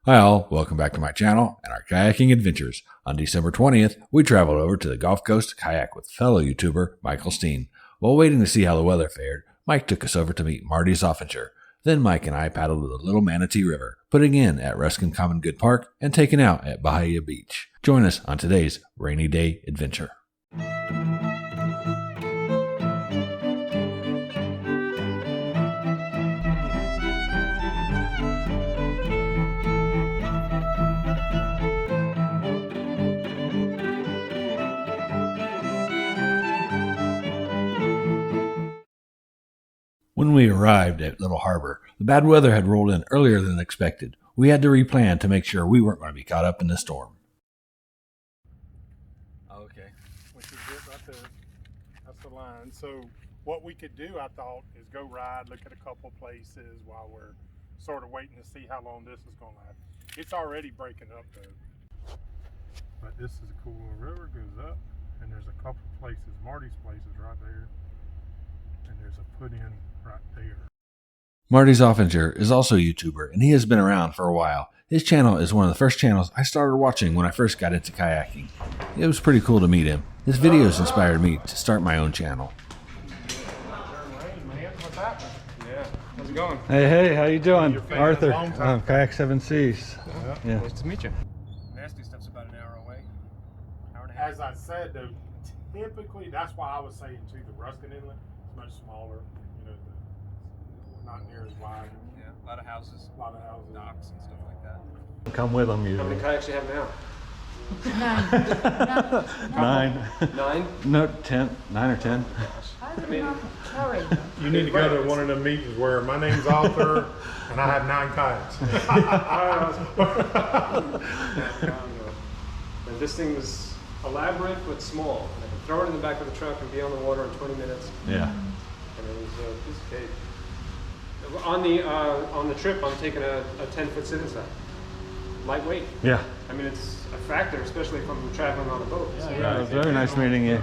Hi all, welcome back to my channel and our kayaking adventures. On December 20th, we traveled over to the Gulf Coast to kayak with fellow YouTuber Michael Steen. While waiting to see how the weather fared, Mike took us over to meet Marty Zoffinger. Then Mike and I paddled to the Little Manatee River, putting in at Ruskin Common Good Park and taking out at Bahia Beach. Join us on today's rainy day adventure. When we arrived at Little Harbor, the bad weather had rolled in earlier than expected. We had to replan to make sure we weren't going to be caught up in the storm. Okay. Which is it right there. That's the line. So what we could do, I thought, is go ride, look at a couple places while we're sort of waiting to see how long this is going to last. It's already breaking up though. But this is a cool little river, goes up, and there's a couple places. Marty's place is right there. And there's a put in right there. Marty Zoffinger is also a YouTuber, and he has been around for a while. His channel is one of the first channels I started watching when I first got into kayaking. It was pretty cool to meet him. His videos inspired me to start my own channel. What's happening? Yeah. How's it going? Hey, how you doing? Your fan Arthur, a long time. Kayak 7 Seas. Yeah. Nice to meet you. Nasty stuff's about an hour away. Hour and a half. As I said, though, typically that's why I was saying too, the Ruskin Inlet is much smaller. You know, not near as wide. Yeah, a lot of houses, docks, and stuff like that. Come with them How usually. many kayaks do you have now? 9. 9? No, 10. 9 or 10. I mean, You need to go to one of the meetings where my name's Arthur and I have 9 kayaks. and this thing was elaborate but small. I could throw it in the back of the truck and be on the water in 20 minutes. Yeah. And it was a piece of cake. On the trip, I'm taking a 10-foot sit inside. Lightweight. Yeah. I mean, it's a factor, especially if I'm traveling on a boat. So, It was very nice meeting you.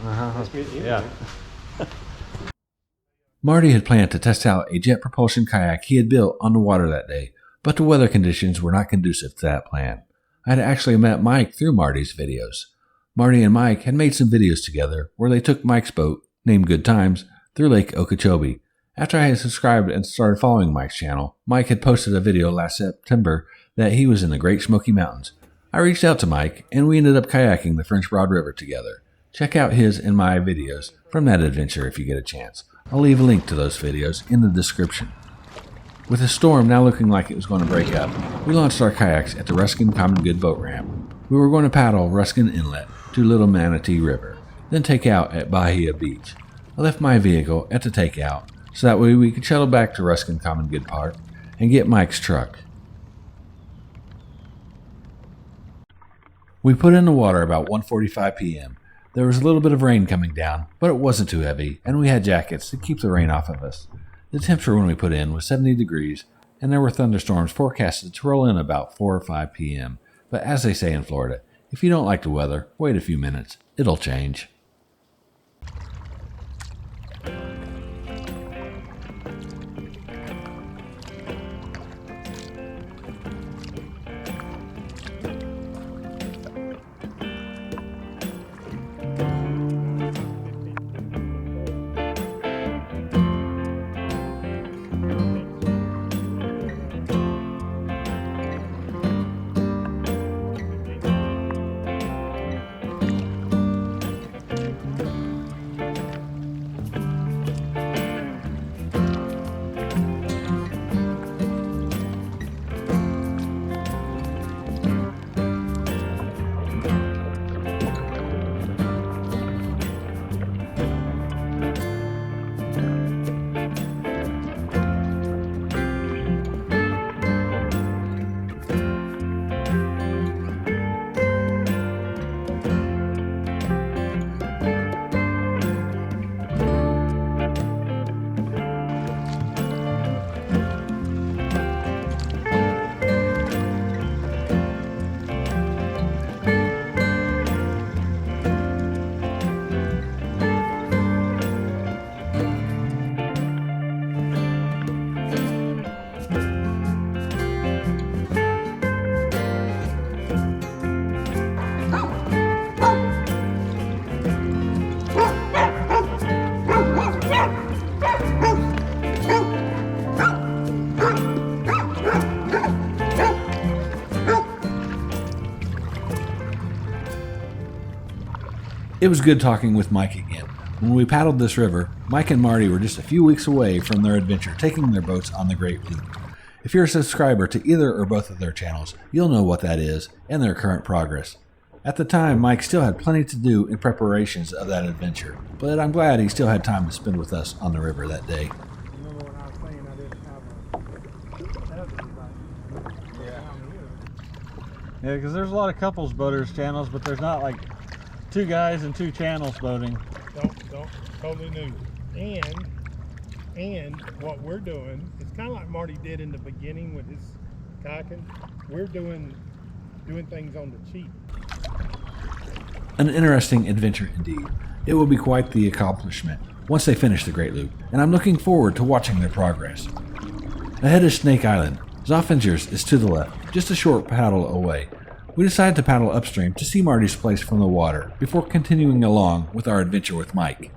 Nice meeting you. Yeah. Marty had planned to test out a jet propulsion kayak he had built on the water that day, but the weather conditions were not conducive to that plan. I had actually met Mike through Marty's videos. Marty and Mike had made some videos together where they took Mike's boat, named Good Times, through Lake Okeechobee. After I had subscribed and started following Mike's channel, Mike had posted a video last September that he was in the Great Smoky Mountains. I reached out to Mike, and we ended up kayaking the French Broad River together. Check out his and my videos from that adventure if you get a chance. I'll leave a link to those videos in the description. With the storm now looking like it was going to break up, we launched our kayaks at the Ruskin Common Good boat ramp. We were going to paddle Ruskin Inlet to Little Manatee River, then take out at Bahia Beach. I left my vehicle at the takeout, so that way we could shuttle back to Ruskin Common Good Park and get Mike's truck. We put in the water about 1:45 p.m. There was a little bit of rain coming down, but it wasn't too heavy, and we had jackets to keep the rain off of us. The temperature when we put in was 70 degrees, and there were thunderstorms forecasted to roll in about 4 or 5 p.m. But as they say in Florida, if you don't like the weather, wait a few minutes. It'll change. It was good talking with Mike again. When we paddled this river, Mike and Marty were just a few weeks away from their adventure taking their boats on the Great Loop. If you're a subscriber to either or both of their channels, you'll know what that is and their current progress. At the time, Mike still had plenty to do in preparations of that adventure, but I'm glad he still had time to spend with us on the river that day. Remember when I was saying I didn't have a Yeah, because there's a lot of couples boaters channels, but there's not like 2 guys and 2 channels boating. Don't, totally new. And what we're doing, it's kind of like Marty did in the beginning with his kayaking. We're doing things on the cheap. An interesting adventure indeed. It will be quite the accomplishment once they finish the Great Loop, and I'm looking forward to watching their progress. Ahead is Snake Island. Zoffinger's is to the left, just a short paddle away. We decided to paddle upstream to see Marty's place from the water before continuing along with our adventure with Mike.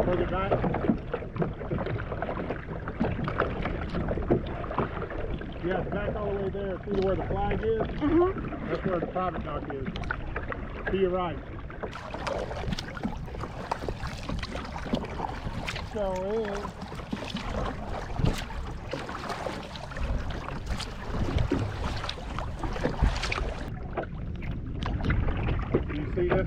Further back. Yeah, it's back all the way there. See where the flag is? That's where the private dock is. To your right. So you see this?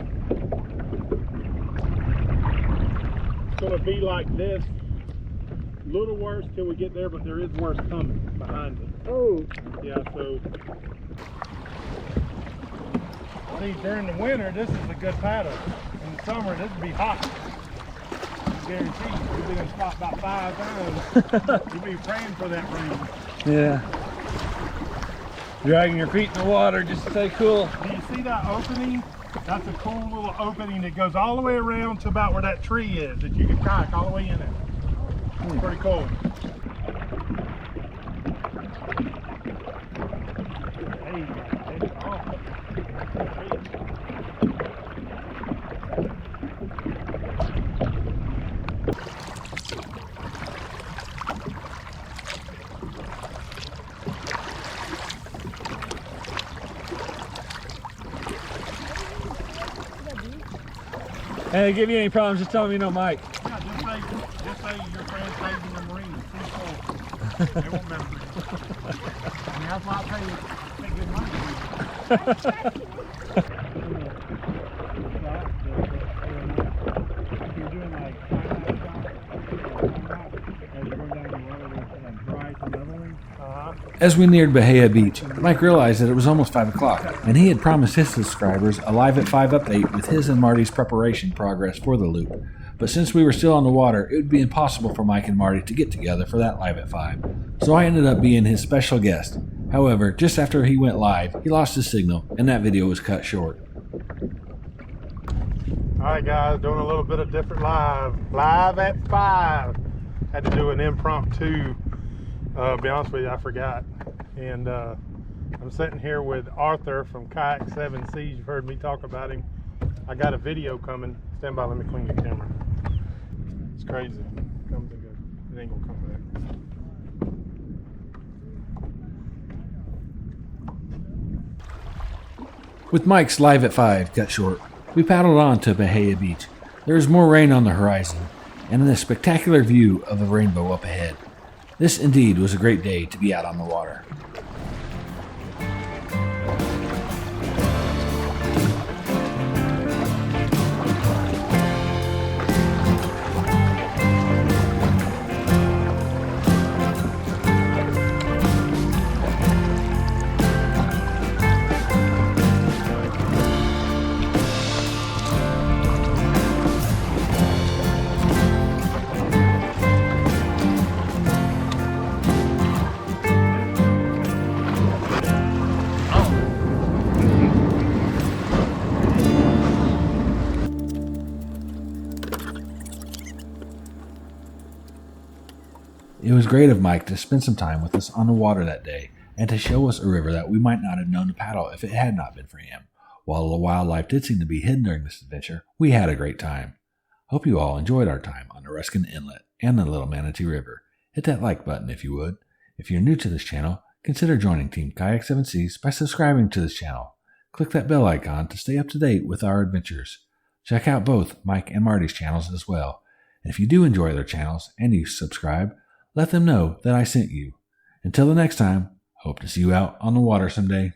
It's going to be like this. A little worse till we get there, but there is worse coming behind it. Oh. Yeah, so. See, during the winter, this is a good paddle. In the summer, this would be hot. Guaranteed. You'll be going to stop about 5 times. You'll be praying for that rain. Yeah. Dragging your feet in the water just to stay cool. Do you see that opening? That's a cool little opening that goes all the way around to about where that tree is, that you can kayak all the way in it. It's pretty cool. Hey, it's off. And if they give you any problems, just tell them you know Mike. Yeah, just say your friend's saved in the Marines. Pretty cool. They won't mess with you. I mean, that's why I pay good money for you. If you're doing like as you're going down the water, there's like dry to leveling. As we neared Bahia Beach, Mike realized that it was almost 5 o'clock, and he had promised his subscribers a Live at 5 update with his and Marty's preparation progress for the loop. But since we were still on the water, it would be impossible for Mike and Marty to get together for that Live at 5. So I ended up being his special guest. However, just after he went live, he lost his signal, and that video was cut short. Alright guys, doing a little bit of different live at 5. Had to do an impromptu, be honest with you, I forgot. And I'm sitting here with Arthur from Kayak 7Cs. You've heard me talk about him. I got a video coming. Stand by, let me clean the camera. It's crazy. Comes and goes. It ain't gonna come back. With Mike's Live at 5 cut short, we paddled on to Bahia Beach. There is more rain on the horizon, and a spectacular view of the rainbow up ahead. This indeed was a great day to be out on the water. It was great of Mike to spend some time with us on the water that day and to show us a river that we might not have known to paddle if it had not been for him. While the wildlife did seem to be hidden during this adventure, we had a great time. Hope you all enjoyed our time on the Ruskin Inlet and the Little Manatee River. Hit that like button if you would. If you're new to this channel, consider joining Team Kayak 7Cs by subscribing to this channel. Click that bell icon to stay up to date with our adventures. Check out both Mike and Marty's channels as well. And if you do enjoy their channels and you subscribe, let them know that I sent you. Until the next time, hope to see you out on the water someday.